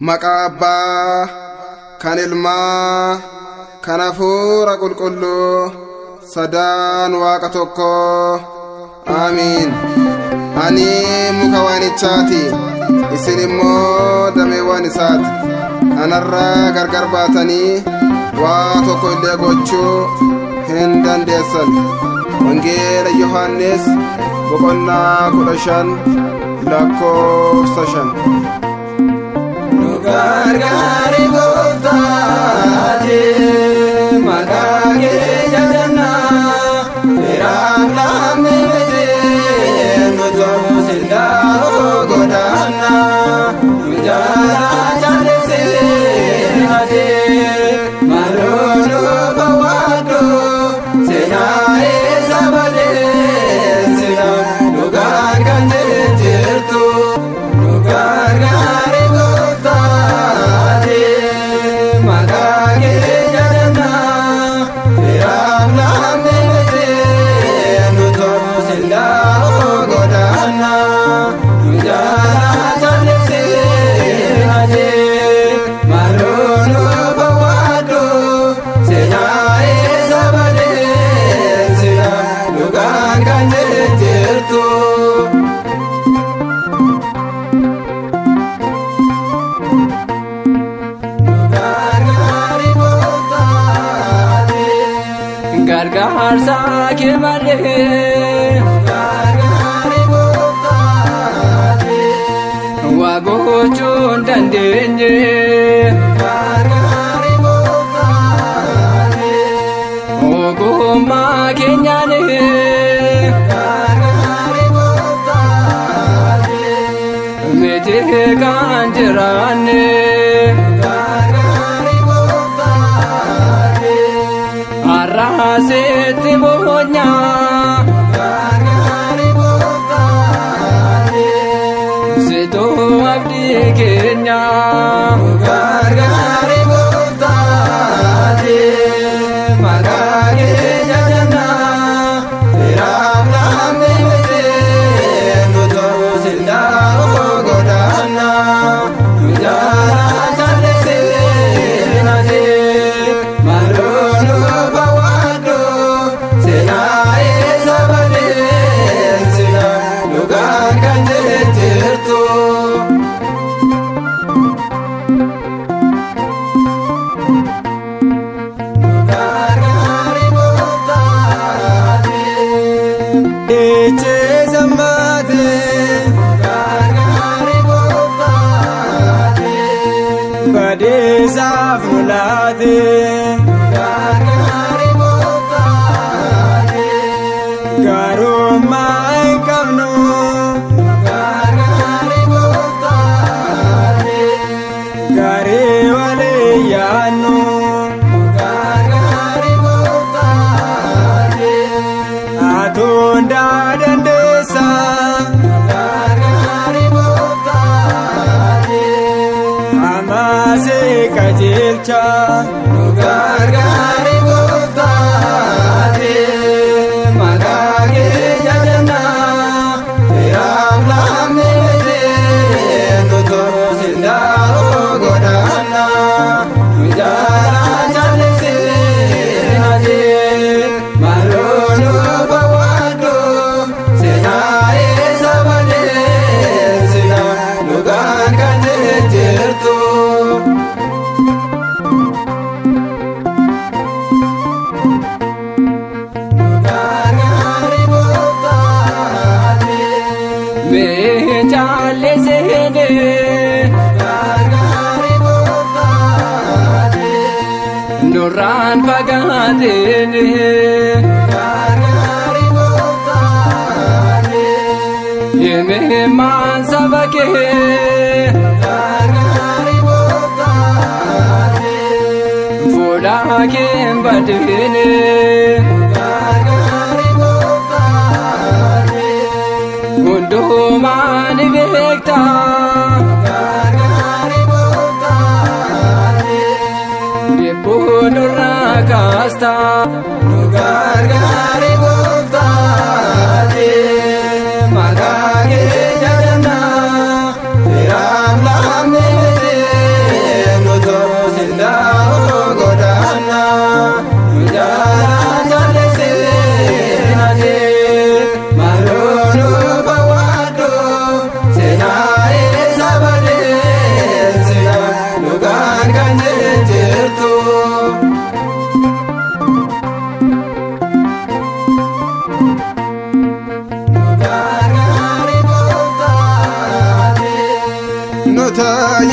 Maqaa Abbaa kan Ilmaa kan Hafuura Qulqulluu sadaan Waaqa tokko. Amiin. Ani muka waanichaati, isin immoo dameewwan isaati. Anarraa gargar baatanii waa tokko illee gochuu hin dandeessan. Wangeela Yohaannis boqonnaa 15 lakkoofsa 5. Gargaari gooftaati maqaa kee jajannaa firaaf lammii miti nutuu sildaa'oo godaannaa nu jaalaa jaallisee ati maaloo nuufa waaddu seenaa isa badeessina dhugaan kan jirtu nu gargaari. Gargaarsa kee malee gargaari gooftaati waa gochuu hin dandeenye. Gargaari gooftaati ogummaa keenyaan gargaari gooftaati miti kan jiraanne. Arraseti bonya gargaari gooftaati situ abdi keenya gargaari gooftaati maqaa kee jajannaa firaaf lammii miti nutuu sildaa'oo godaannaa nu jaalaa jaallisee ati maaloo nuufa waaddu seenaa isa badeessina dhugaan kan jirtu. Gargaari gooftaati ijee zammaate gargaari gooftaati badeessaaf nu laate. Gargaari gooftaati gaarummaa hin qabnu. Gargaari gooftaati gaarii walee yaannu. Gargaari gooftaati atuundaa dandeessa. Gargaari gooftaati amaasee qajeelcha. Gargaari gooftaati maqaa kee jajannaa firaaf lammii miti nutuu sildaa'oo godaannaa nu jaalaa jaallisee ati maaloo nuufa waaddu seenaa isa badeessina dhugaan kan jirtu. Gargaari gooftaati nurraan fagaateeni. Gargaari gooftaati himimmaan saba kee. Gargaari gooftaati fuula kee hin badine. Gargaari gooftaati hundumaa ni beekta. Gargaari gooftaati dhibbuu nurraa kaasta. Nu gargaari gooftaati maqaa kee jajannaa firaaf lammii miti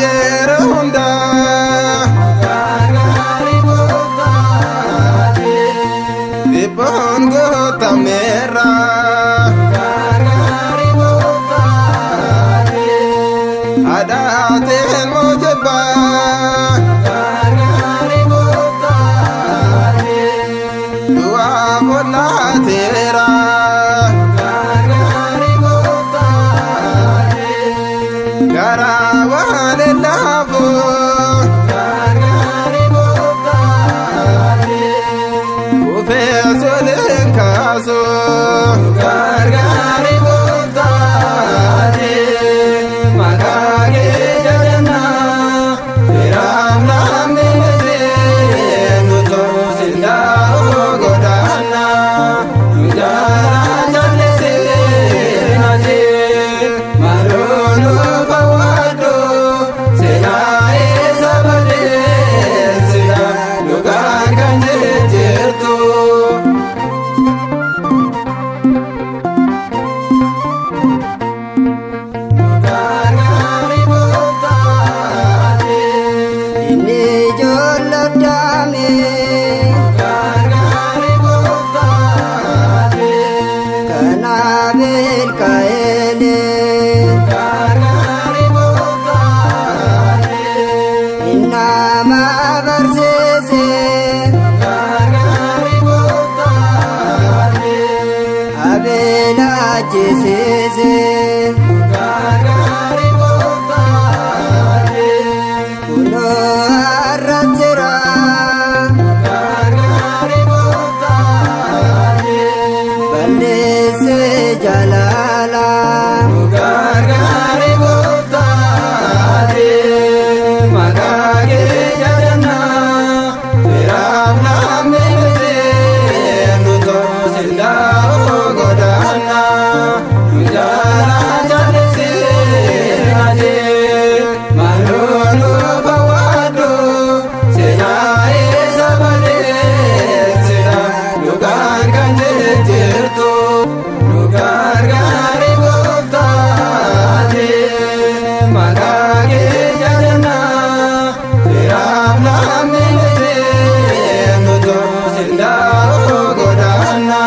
yerunda gargari goftati Dibon gotamera gargari goftati Adaten mojaba gargari goftati Dua bola tera gargari goftati Garawane lavo gargari goftati Ufesolen kaso gargari goftati magage jadana firam namne nuto sinda godana nujara jale se naje marono bawado senae sabade sida lugar kanje jerto gargari goftati Inni jolladame gargari goftati kanabel kaele gargari goftati innama barsese gargari goftati abela jesese gargari goftati kuno arrasera gargari goftati ballese jalala gargari goftati magage jadana firam namne nuto sinda godana nujara jale se naje marono bawado senae sabade sida lugar kanje jerto gargari goftati magage jadana firam namne nuto sinda godana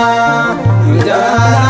nujara